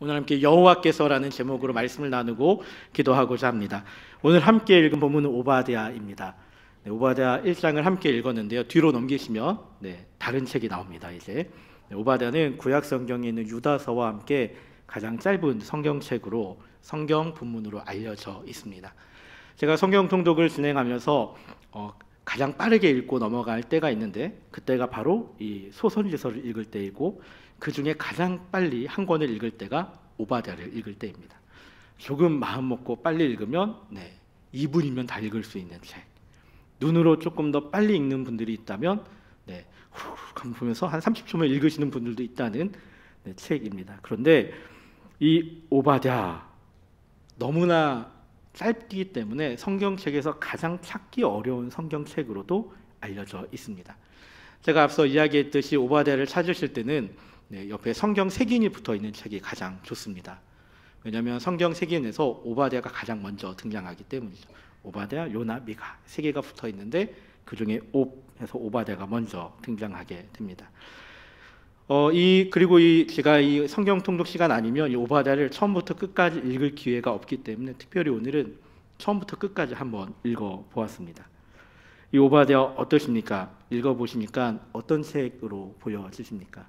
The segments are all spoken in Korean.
오늘 함께 여호와께서라는 제목으로 말씀을 나누고 기도하고자 합니다. 오늘 함께 읽은 본문은 오바댜입니다. 오바댜 1장을 함께 읽었는데요. 뒤로 넘기시면 다른 책이 나옵니다. 이제 오바댜는 구약 성경에 있는 유다서와 함께 가장 짧은 성경책으로 성경 본문으로 알려져 있습니다. 제가 성경 통독을 진행하면서 가장 빠르게 읽고 넘어갈 때가 있는데 그때가 바로 이 소선지서를 읽을 때이고 그 중에 가장 빨리 한 권을 읽을 때가 오바댜를 읽을 때입니다. 조금 마음 먹고 빨리 읽으면 2분이면 다 읽을 수 있는 책. 눈으로 조금 더 빨리 읽는 분들이 있다면 후루룩 한번 보면서 한 30초면 읽으시는 분들도 있다는 책입니다. 그런데 이 오바댜 너무나 짧기 때문에 성경책에서 가장 찾기 어려운 성경책으로도 알려져 있습니다. 제가 앞서 이야기했듯이 오바댜를 찾으실 때는 옆에 성경 색인이 붙어 있는 책이 가장 좋습니다. 왜냐하면 성경 색인에서 오바댜가 가장 먼저 등장하기 때문이죠. 오바댜, 요나, 미가 세 개가 붙어 있는데 그 중에 옵에서 오바댜가 먼저 등장하게 됩니다. 그리고 제가 이 성경 통독 시간 아니면 이 오바댜를 처음부터 끝까지 읽을 기회가 없기 때문에 특별히 오늘은 처음부터 끝까지 한번 읽어 보았습니다. 이 오바댜 어떠십니까? 읽어 보시니까 어떤 책으로 보여지십니까?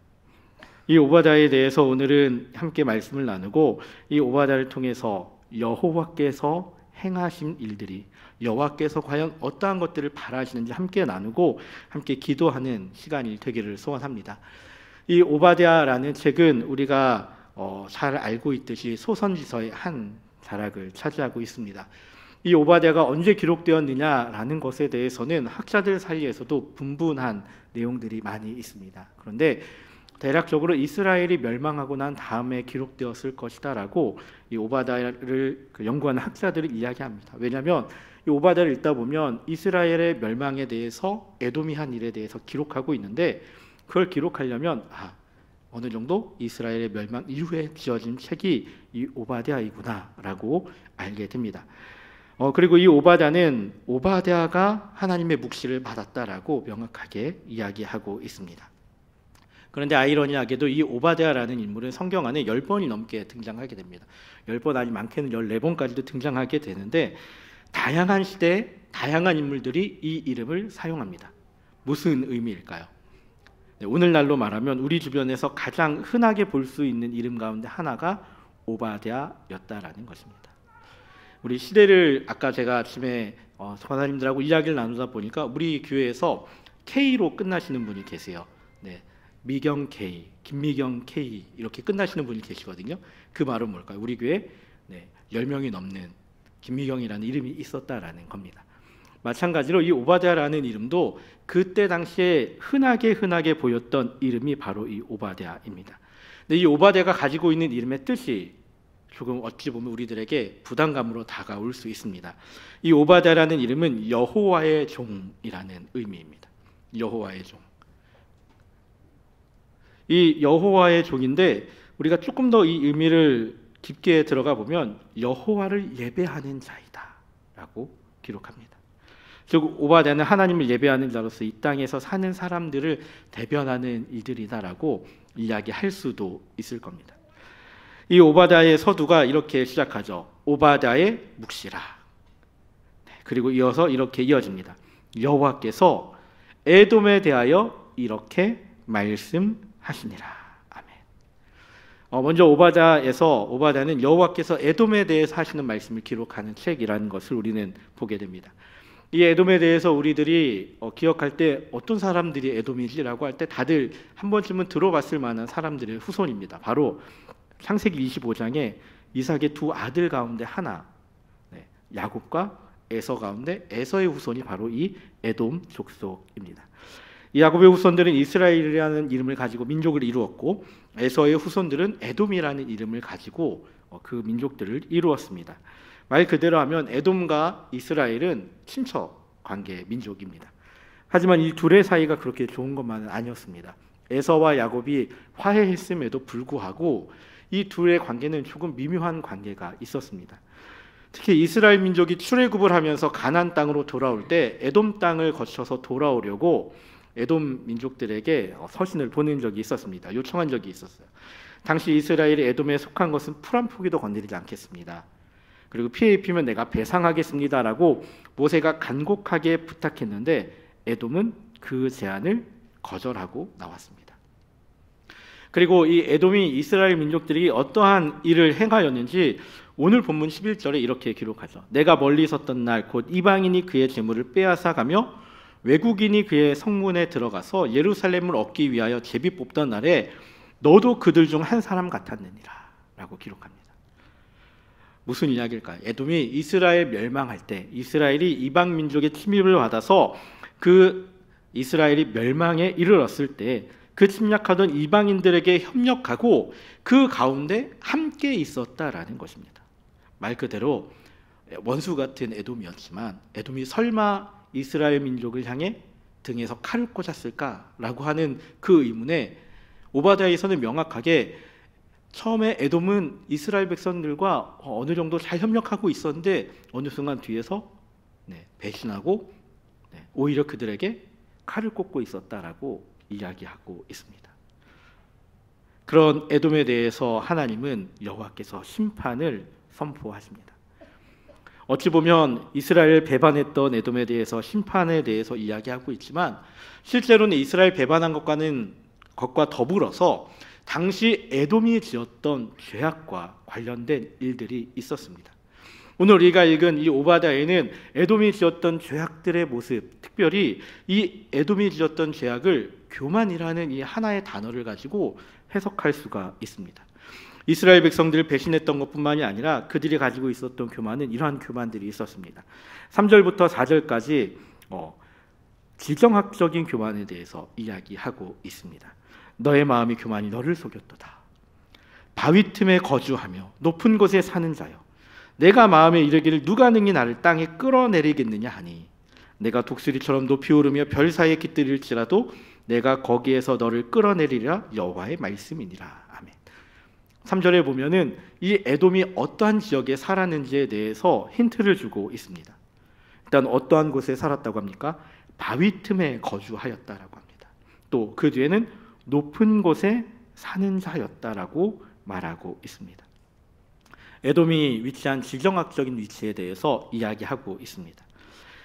이 오바댜에 대해서 오늘은 함께 말씀을 나누고 이 오바댜를 통해서 여호와께서 행하신 일들이 여호와께서 과연 어떠한 것들을 바라시는지 함께 나누고 함께 기도하는 시간이 되기를 소원합니다. 이 오바댜라는 책은 우리가 잘 알고 있듯이 소선지서의 한 자락을 차지하고 있습니다. 이 오바댜가 언제 기록되었느냐라는 것에 대해서는 학자들 사이에서도 분분한 내용들이 많이 있습니다. 그런데 대략적으로 이스라엘이 멸망하고 난 다음에 기록되었을 것이다라고 이 오바댜를 연구하는 학자들이 이야기합니다. 왜냐하면 이 오바댜를 읽다 보면 이스라엘의 멸망에 대해서 에돔이 한 일에 대해서 기록하고 있는데 그걸 기록하려면 어느 정도 이스라엘의 멸망 이후에 지어진 책이 이 오바댜이구나라고 알게 됩니다. 그리고 이 오바댜는 오바댜가 하나님의 묵시를 받았다라고 명확하게 이야기하고 있습니다. 그런데 아이러니하게도 이 오바댜라는 인물은 성경 안에 10번이 넘게 등장하게 됩니다. 10번 아니 많게는 14번까지도 등장하게 되는데 다양한 시대에 다양한 인물들이 이 이름을 사용합니다. 무슨 의미일까요? 오늘날로 말하면 우리 주변에서 가장 흔하게 볼 수 있는 이름 가운데 하나가 오바댜였다라는 것입니다. 우리 시대를 아까 제가 아침에 권사님들하고 이야기를 나누다 보니까 우리 교회에서 K로 끝나시는 분이 계세요. 미경 K, 김미경 K 이렇게 끝나시는 분이 계시거든요. 그 말은 뭘까요? 우리 교회에 10명이 넘는 김미경이라는 이름이 있었다라는 겁니다. 마찬가지로 이 오바댜라는 이름도 그때 당시에 흔하게 보였던 이름이 바로 이 오바댜입니다. 근데 이 오바댜가 가지고 있는 이름의 뜻이 조금 어찌 보면 우리들에게 부담감으로 다가올 수 있습니다. 이 오바댜라는 이름은 여호와의 종이라는 의미입니다. 여호와의 종. 이 여호와의 종인데 우리가 조금 더 이 의미를 깊게 들어가 보면 여호와를 예배하는 자이다라고 기록합니다. 즉 오바댜는 하나님을 예배하는 자로서 이 땅에서 사는 사람들을 대변하는 이들이다라고 이야기할 수도 있을 겁니다. 이 오바댜의 서두가 이렇게 시작하죠. 오바댜의 묵시라. 그리고 이어서 이렇게 이어집니다. 여호와께서 에돔에 대하여 이렇게 말씀하시니라. 아멘. 먼저 오바댜는 여호와께서 에돔에 대해서 하시는 말씀을 기록하는 책이라는 것을 우리는 보게 됩니다. 이 에돔에 대해서 우리들이 기억할 때 어떤 사람들이 에돔이지라고 할 때 다들 한 번쯤은 들어봤을 만한 사람들의 후손입니다. 바로 창세기 25장에 이삭의 두 아들 가운데 하나, 야곱과 에서 가운데 에서의 후손이 바로 이 에돔 족속입니다. 이 야곱의 후손들은 이스라엘이라는 이름을 가지고 민족을 이루었고 에서의 후손들은 에돔이라는 이름을 가지고 그 민족들을 이루었습니다. 말 그대로 하면 에돔과 이스라엘은 친척 관계 민족입니다. 하지만 이 둘의 사이가 그렇게 좋은 것만은 아니었습니다. 에서와 야곱이 화해했음에도 불구하고 이 둘의 관계는 조금 미묘한 관계가 있었습니다. 특히 이스라엘 민족이 출애굽을 하면서 가나안 땅으로 돌아올 때 에돔 땅을 거쳐서 돌아오려고 에돔 민족들에게 서신을 보낸 적이 있었습니다. 요청한 적이 있었어요. 당시 이스라엘이 에돔에 속한 것은 풀 한 포기도 건드리지 않겠습니다. 그리고 피해 입히면 내가 배상하겠습니다라고 모세가 간곡하게 부탁했는데 에돔은 그 제안을 거절하고 나왔습니다. 그리고 이 에돔이 이스라엘 민족들이 어떠한 일을 행하였는지 오늘 본문 11절에 이렇게 기록하죠. 내가 멀리 섰던 날 곧 이방인이 그의 재물을 빼앗아가며 외국인이 그의 성문에 들어가서 예루살렘을 얻기 위하여 제비 뽑던 날에 너도 그들 중 한 사람 같았느니라 라고 기록합니다. 무슨 이야기일까요? 에돔이 이스라엘 멸망할 때 이스라엘이 이방 민족의 침입을 받아서 그 이스라엘이 멸망에 이르렀을 때 그 침략하던 이방인들에게 협력하고 그 가운데 함께 있었다라는 것입니다. 말 그대로 원수 같은 에돔이었지만 에돔이 설마 이스라엘 민족을 향해 등에서 칼을 꽂았을까라고 하는 그 의문에 오바댜에서는 명확하게 처음에 에돔은 이스라엘 백성들과 어느 정도 잘 협력하고 있었는데 어느 순간 뒤에서 배신하고 오히려 그들에게 칼을 꽂고 있었다라고 이야기하고 있습니다. 그런 에돔에 대해서 하나님은 여호와께서 심판을 선포하십니다. 어찌 보면 이스라엘 배반했던 에돔에 대해서 심판에 대해서 이야기하고 있지만 실제로는 이스라엘 배반한 것과 더불어서 당시 에돔이 지었던 죄악과 관련된 일들이 있었습니다. 오늘 우리가 읽은 이 오바댜에는 에돔이 지었던 죄악들의 모습, 특별히 이 에돔이 지었던 죄악을 교만이라는 이 하나의 단어를 가지고 해석할 수가 있습니다. 이스라엘 백성들을 배신했던 것뿐만이 아니라 그들이 가지고 있었던 교만은 이러한 교만들이 있었습니다. 3절부터 4절까지 지정학적인 교만에 대해서 이야기하고 있습니다. 너의 마음이 교만이 너를 속였도다. 바위 틈에 거주하며 높은 곳에 사는 자여, 내가 마음에 이르기를 누가 능히 나를 땅에 끌어내리겠느냐 하니 내가 독수리처럼 높이 오르며 별 사이에 깃들일지라도 내가 거기에서 너를 끌어내리라 여호와의 말씀이니라. 아멘. 3절에 보면은 이 에돔이 어떠한 지역에 살았는지에 대해서 힌트를 주고 있습니다. 일단 어떠한 곳에 살았다고 합니까? 바위 틈에 거주하였다라고 합니다. 또 그 뒤에는 높은 곳에 사는 자였다라고 말하고 있습니다. 에돔이 위치한 지정학적인 위치에 대해서 이야기하고 있습니다.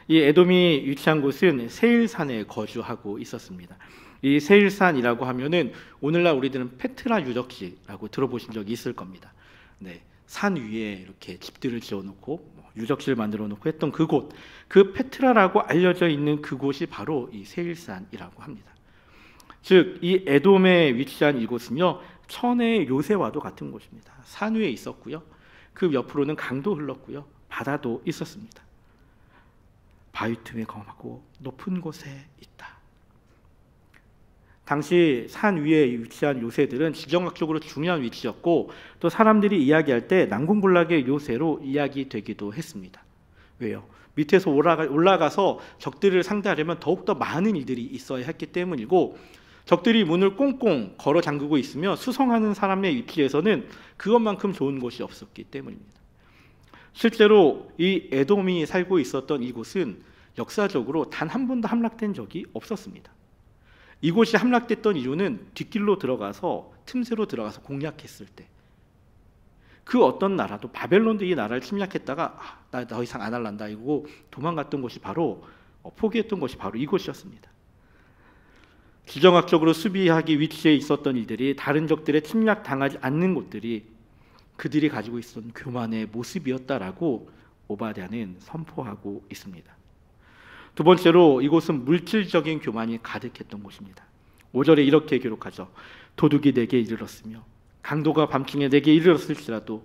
이 에돔이 위치한 곳은 세일산에 거주하고 있었습니다. 이 세일산이라고 하면은 오늘날 우리들은 페트라 유적지라고 들어보신 적이 있을 겁니다. 산 위에 이렇게 집들을 지어놓고 유적지를 만들어놓고 했던 그곳, 그 페트라라고 알려져 있는 그곳이 바로 이 세일산이라고 합니다. 즉, 이 에돔에 위치한 이곳은요, 천의 요새와도 같은 곳입니다. 산 위에 있었고요, 그 옆으로는 강도 흘렀고요, 바다도 있었습니다. 바위 틈에 거하고 높은 곳에 있다. 당시 산 위에 위치한 요새들은 지정학적으로 중요한 위치였고 또 사람들이 이야기할 때 난공불락의 요새로 이야기되기도 했습니다. 왜요? 밑에서 올라가서 적들을 상대하려면 더욱더 많은 이들이 있어야 했기 때문이고 적들이 문을 꽁꽁 걸어 잠그고 있으며 수성하는 사람의 위치에서는 그것만큼 좋은 곳이 없었기 때문입니다. 실제로 이 에돔이 살고 있었던 이곳은 역사적으로 단 한 번도 함락된 적이 없었습니다. 이곳이 함락됐던 이유는 뒷길로 들어가서 틈새로 들어가서 공략했을 때 그 어떤 나라도 바벨론도 이 나라를 침략했다가 나 더 이상 안 할란다 이러고 도망갔던 곳이 바로 포기했던 곳이 바로 이곳이었습니다. 지정학적으로 수비하기 위치해 있었던 이들이 다른 적들의 침략당하지 않는 곳들이 그들이 가지고 있었던 교만의 모습이었다라고 오바댜는 선포하고 있습니다. 두 번째로 이곳은 물질적인 교만이 가득했던 곳입니다. 5절에 이렇게 기록하죠. 도둑이 내게 이르렀으며 강도가 밤중에 내게 이르렀을지라도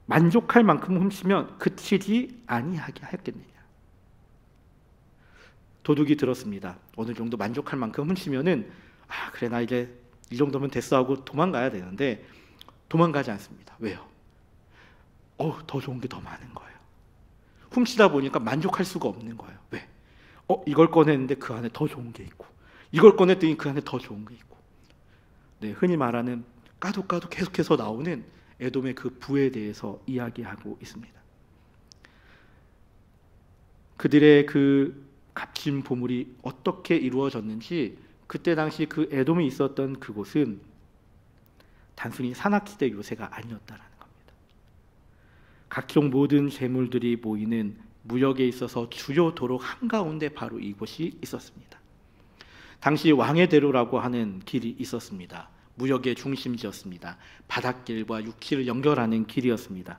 만족할 만큼 훔치면 그치지 아니하게 하였겠느냐. 도둑이 들었습니다. 어느 정도 만족할 만큼 훔치면은 그래 나 이제 이 정도면 됐어 하고 도망가야 되는데 도망가지 않습니다. 왜요? 더 좋은 게 더 많은 거예요. 훔치다 보니까 만족할 수가 없는 거예요. 왜? 이걸 꺼냈는데 그 안에 더 좋은 게 있고 이걸 꺼냈더니 그 안에 더 좋은 게 있고 흔히 말하는 까도 계속해서 나오는 에돔의 그 부에 대해서 이야기하고 있습니다. 그들의 그 값진 보물이 어떻게 이루어졌는지 그때 당시 그 에돔이 있었던 그곳은 단순히 산악지대 요새가 아니었다라는 겁니다. 각종 모든 재물들이 모이는 무역에 있어서 주요 도로 한가운데 바로 이곳이 있었습니다. 당시 왕의 대로라고 하는 길이 있었습니다. 무역의 중심지였습니다. 바닷길과 육지를 연결하는 길이었습니다.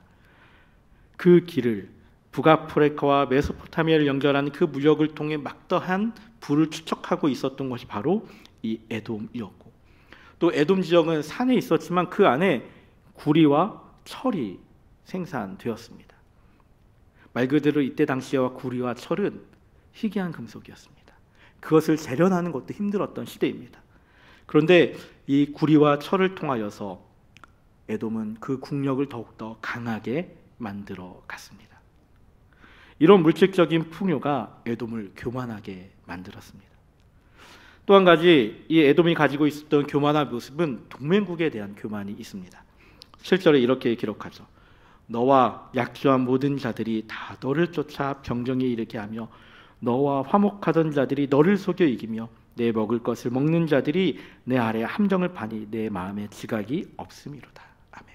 그 길을 북아프리카와 메소포타미아를 연결하는 그 무역을 통해 막더한 부를 축적하고 있었던 것이 바로 이 에돔이었고, 또 에돔 지역은 산에 있었지만 그 안에 구리와 철이 생산되었습니다. 말 그대로 이때 당시와 구리와 철은 희귀한 금속이었습니다. 그것을 재련하는 것도 힘들었던 시대입니다. 그런데 이 구리와 철을 통하여서 에돔은 그 국력을 더욱더 강하게 만들어 갔습니다. 이런 물질적인 풍요가 에돔을 교만하게 만들었습니다. 또 한 가지 이 에돔이 가지고 있었던 교만한 모습은 동맹국에 대한 교만이 있습니다. 7절에 이렇게 기록하죠. 너와 약조한 모든 자들이 다 너를 쫓아 병정에 이르게 하며 너와 화목하던 자들이 너를 속여 이기며 내 먹을 것을 먹는 자들이 내 아래 함정을 파니 내 마음에 지각이 없음이로다. 아멘.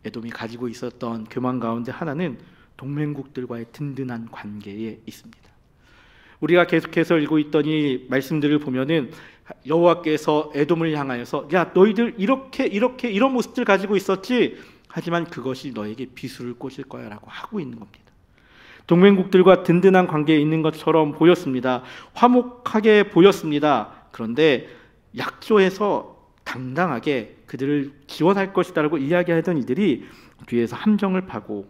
에돔이 가지고 있었던 교만 가운데 하나는 동맹국들과의 든든한 관계에 있습니다. 우리가 계속해서 읽고 있던 이 말씀들을 보면은 여호와께서 에돔을 향하여서 야 너희들 이렇게 이런 모습들 가지고 있었지, 하지만 그것이 너에게 비수를 꽂을 거야 라고 하고 있는 겁니다. 동맹국들과 든든한 관계에 있는 것처럼 보였습니다. 화목하게 보였습니다. 그런데 약조해서 당당하게 그들을 지원할 것이다라고 이야기하던 이들이 뒤에서 함정을 파고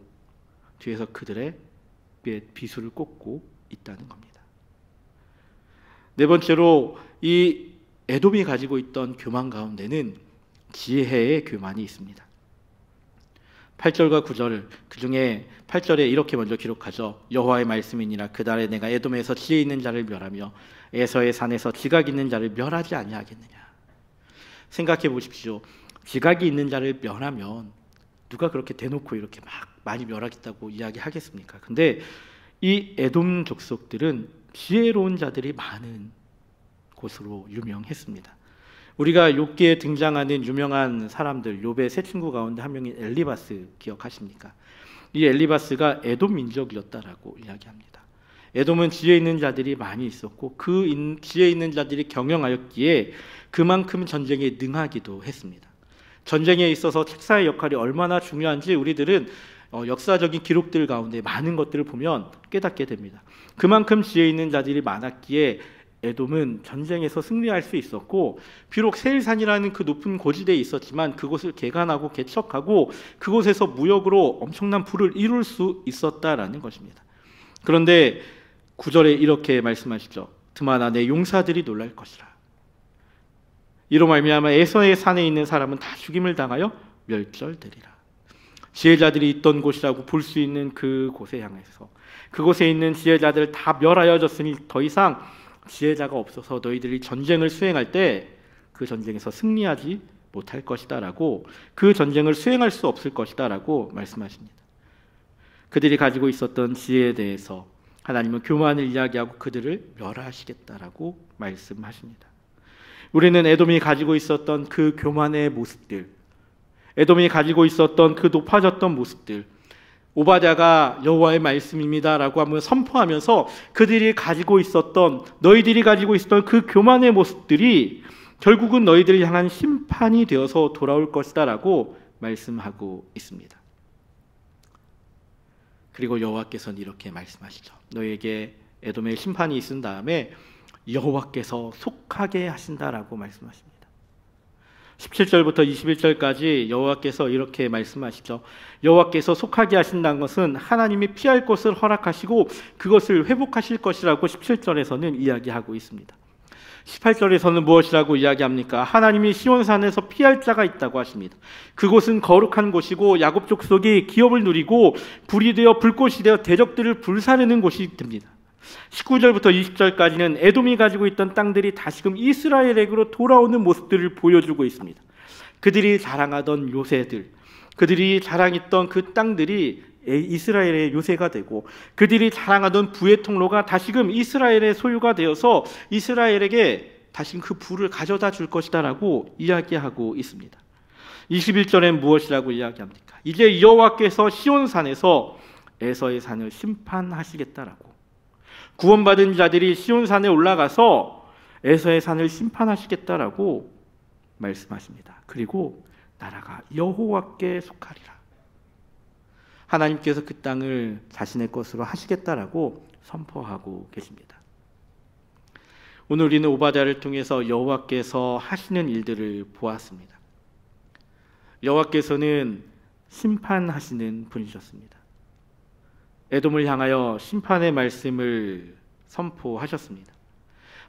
뒤에서 그들의 비수를 꽂고 있다는 겁니다. 네 번째로 이 에돔이 가지고 있던 교만 가운데는 지혜의 교만이 있습니다. 8절과 9절, 그중에 8절에 이렇게 먼저 기록하죠. 여호와의 말씀이니라 그날에 내가 에돔에서 지혜 있는 자를 멸하며 에서의 산에서 지각 있는 자를 멸하지 아니하겠느냐. 생각해 보십시오. 지각이 있는 자를 멸하면 누가 그렇게 대놓고 이렇게 막 많이 멸하겠다고 이야기하겠습니까? 근데 이 에돔 족속들은 지혜로운 자들이 많은 곳으로 유명했습니다. 우리가 욥기에 등장하는 유명한 사람들, 욥의 세 친구 가운데 한 명인 엘리바스 기억하십니까? 이 엘리바스가 에돔 민족이었다라고 이야기합니다. 에돔은 지혜 있는 자들이 많이 있었고 그 지혜 있는 자들이 경영하였기에 그만큼 전쟁에 능하기도 했습니다. 전쟁에 있어서 책사의 역할이 얼마나 중요한지 우리들은 역사적인 기록들 가운데 많은 것들을 보면 깨닫게 됩니다. 그만큼 지혜 있는 자들이 많았기에 에돔은 전쟁에서 승리할 수 있었고, 비록 세일산이라는 그 높은 고지대에 있었지만 그곳을 개간하고 개척하고 그곳에서 무역으로 엄청난 부를 이룰 수 있었다라는 것입니다. 그런데 9절에 이렇게 말씀하시죠. 드마나 내 용사들이 놀랄 것이라. 이로 말미암아 에서의 산에 있는 사람은 다 죽임을 당하여 멸절되리라. 지혜자들이 있던 곳이라고 볼 수 있는 그곳에 향해서 그곳에 있는 지혜자들 다 멸하여졌으니 더 이상 지혜자가 없어서 너희들이 전쟁을 수행할 때 그 전쟁에서 승리하지 못할 것이다 라고, 그 전쟁을 수행할 수 없을 것이다 라고 말씀하십니다. 그들이 가지고 있었던 지혜에 대해서 하나님은 교만을 이야기하고 그들을 멸하시겠다라고 말씀하십니다. 우리는 에돔이 가지고 있었던 그 교만의 모습들, 에돔이 가지고 있었던 그 높아졌던 모습들, 오바댜가 여호와의 말씀입니다라고 한번 선포하면서 그들이 가지고 있었던, 너희들이 가지고 있었던 그 교만의 모습들이 결국은 너희들을 향한 심판이 되어서 돌아올 것이다라고 말씀하고 있습니다. 그리고 여호와께서는 이렇게 말씀하시죠. 너희에게 에돔의 심판이 있은 다음에 여호와께서 속하게 하신다라고 말씀하십니다. 17절부터 21절까지 여호와께서 이렇게 말씀하시죠. 여호와께서 속하게 하신다는 것은 하나님이 피할 것을 허락하시고 그것을 회복하실 것이라고 17절에서는 이야기하고 있습니다. 18절에서는 무엇이라고 이야기합니까? 하나님이 시온산에서 피할 자가 있다고 하십니다. 그곳은 거룩한 곳이고 야곱 족속이 기업을 누리고 불이 되어 불꽃이 되어 대적들을 불사르는 곳이 됩니다. 19절부터 20절까지는 에돔이 가지고 있던 땅들이 다시금 이스라엘에게로 돌아오는 모습들을 보여주고 있습니다. 그들이 자랑하던 요새들, 그들이 자랑했던 그 땅들이 이스라엘의 요새가 되고, 그들이 자랑하던 부의 통로가 다시금 이스라엘의 소유가 되어서 이스라엘에게 다시금 그 부를 가져다 줄 것이다 라고 이야기하고 있습니다. 21절엔 무엇이라고 이야기합니까? 이제 여호와께서 시온산에서 에서의 산을 심판하시겠다라고. 구원받은 자들이 시온산에 올라가서 에서의 산을 심판하시겠다라고 말씀하십니다. 그리고 나라가 여호와께 속하리라. 하나님께서 그 땅을 자신의 것으로 하시겠다라고 선포하고 계십니다. 오늘 우리는 오바댜를 통해서 여호와께서 하시는 일들을 보았습니다. 여호와께서는 심판하시는 분이셨습니다. 에돔을 향하여 심판의 말씀을 선포하셨습니다.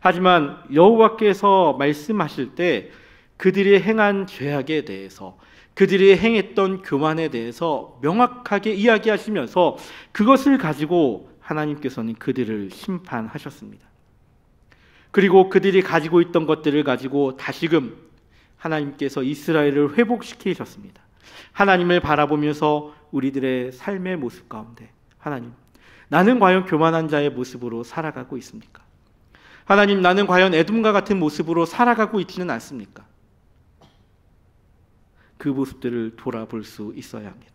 하지만 여호와께서 말씀하실 때 그들이 행한 죄악에 대해서, 그들이 행했던 교만에 대해서 명확하게 이야기하시면서 그것을 가지고 하나님께서는 그들을 심판하셨습니다. 그리고 그들이 가지고 있던 것들을 가지고 다시금 하나님께서 이스라엘을 회복시키셨습니다. 하나님을 바라보면서 우리들의 삶의 모습 가운데, 하나님, 나는 과연 교만한 자의 모습으로 살아가고 있습니까? 하나님, 나는 과연 에돔과 같은 모습으로 살아가고 있지는 않습니까? 그 모습들을 돌아볼 수 있어야 합니다.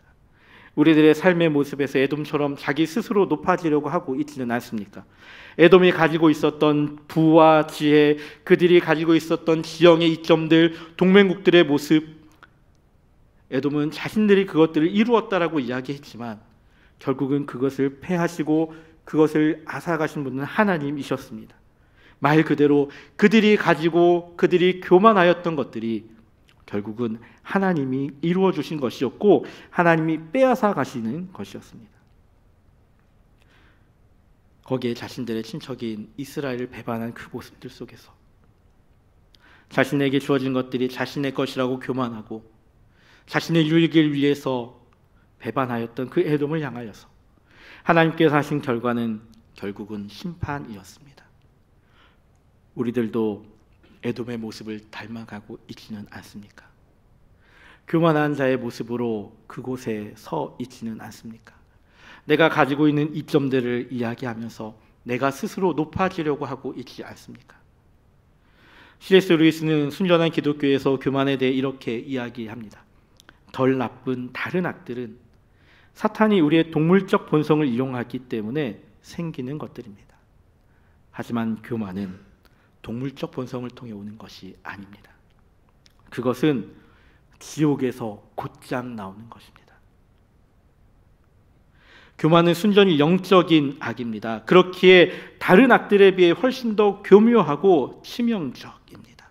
우리들의 삶의 모습에서 에돔처럼 자기 스스로 높아지려고 하고 있지는 않습니까? 에돔이 가지고 있었던 부와 지혜, 그들이 가지고 있었던 지형의 이점들, 동맹국들의 모습, 에돔은 자신들이 그것들을 이루었다라고 이야기했지만 결국은 그것을 패하시고 그것을 앗아가신 분은 하나님이셨습니다. 말 그대로 그들이 가지고 그들이 교만하였던 것들이 결국은 하나님이 이루어 주신 것이었고 하나님이 빼앗아 가시는 것이었습니다. 거기에 자신들의 친척인 이스라엘을 배반한 그 모습들 속에서 자신에게 주어진 것들이 자신의 것이라고 교만하고 자신의 유익을 위해서 배반하였던 그 에돔을 향하여서 하나님께서 하신 결과는 결국은 심판이었습니다. 우리들도 에돔의 모습을 닮아가고 있지는 않습니까? 교만한 자의 모습으로 그곳에 서 있지는 않습니까? 내가 가지고 있는 이점들을 이야기하면서 내가 스스로 높아지려고 하고 있지 않습니까? C.S. 루이스는 순전한 기독교에서 교만에 대해 이렇게 이야기합니다. 덜 나쁜 다른 악들은 사탄이 우리의 동물적 본성을 이용하기 때문에 생기는 것들입니다. 하지만 교만은 동물적 본성을 통해 오는 것이 아닙니다. 그것은 지옥에서 곧장 나오는 것입니다. 교만은 순전히 영적인 악입니다. 그렇기에 다른 악들에 비해 훨씬 더 교묘하고 치명적입니다.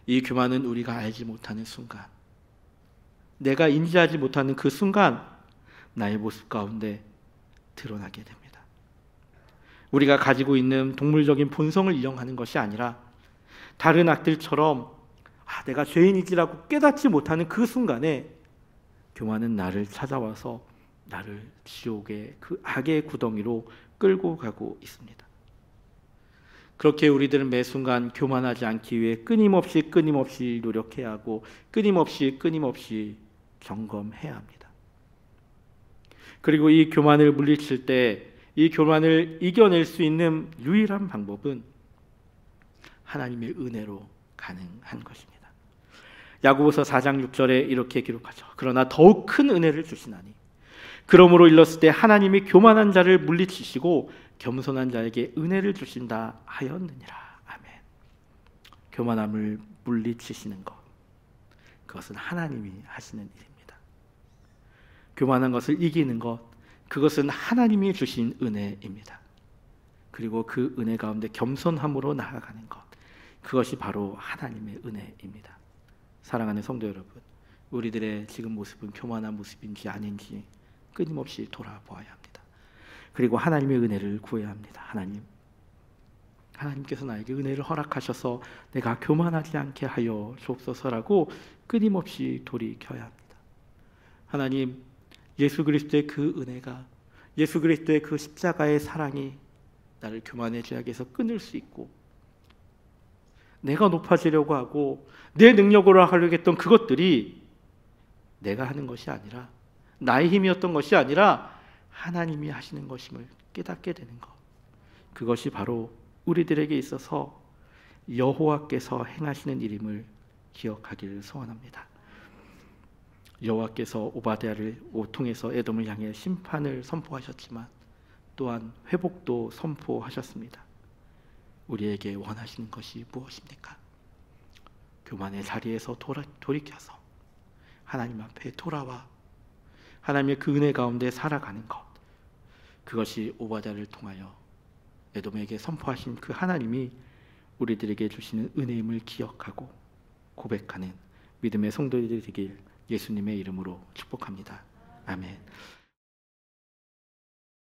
이 교만은 우리가 알지 못하는 순간, 내가 인지하지 못하는 그 순간 나의 모습 가운데 드러나게 됩니다. 우리가 가지고 있는 동물적인 본성을 이용하는 것이 아니라 다른 악들처럼 내가 죄인이지라고 깨닫지 못하는 그 순간에 교만은 나를 찾아와서 나를 지옥의 그 악의 구덩이로 끌고 가고 있습니다. 그렇게 우리들은 매 순간 교만하지 않기 위해 끊임없이 노력해야 하고 끊임없이 점검해야 합니다. 그리고 이 교만을 물리칠 때 이 교만을 이겨낼 수 있는 유일한 방법은 하나님의 은혜로 가능한 것입니다. 야고보서 4장 6절에 이렇게 기록하죠. 그러나 더욱 큰 은혜를 주시나니 그러므로 일렀을 때 하나님이 교만한 자를 물리치시고 겸손한 자에게 은혜를 주신다 하였느니라. 아멘. 교만함을 물리치시는 것, 그것은 하나님이 하시는 일입니다. 교만한 것을 이기는 것, 그것은 하나님이 주신 은혜입니다. 그리고 그 은혜 가운데 겸손함으로 나아가는 것, 그것이 바로 하나님의 은혜입니다. 사랑하는 성도 여러분, 우리들의 지금 모습은 교만한 모습인지 아닌지 끊임없이 돌아보아야 합니다. 그리고 하나님의 은혜를 구해야 합니다. 하나님께서 나에게 은혜를 허락하셔서 내가 교만하지 않게 하여 주옵소서라고 끊임없이 돌이켜야 합니다. 하나님, 예수 그리스도의 그 은혜가, 예수 그리스도의 그 십자가의 사랑이 나를 교만의 죄악에서 끊을 수 있고, 내가 높아지려고 하고 내 능력으로 하려고 했던 그것들이 내가 하는 것이 아니라, 나의 힘이었던 것이 아니라 하나님이 하시는 것임을 깨닫게 되는 것, 그것이 바로 우리들에게 있어서 여호와께서 행하시는 일임을 기억하기를 소원합니다. 여호와께서 오바댜를 통해서 에돔을 향해 심판을 선포하셨지만 또한 회복도 선포하셨습니다. 우리에게 원하시는 것이 무엇입니까? 교만의 자리에서 돌이켜서 하나님 앞에 돌아와 하나님의 그 은혜 가운데 살아가는 것, 그것이 오바댜를 통하여 에돔에게 선포하신 그 하나님이 우리들에게 주시는 은혜임을 기억하고 고백하는 믿음의 성도들이 되길 예수님의 이름으로 축복합니다. 아멘.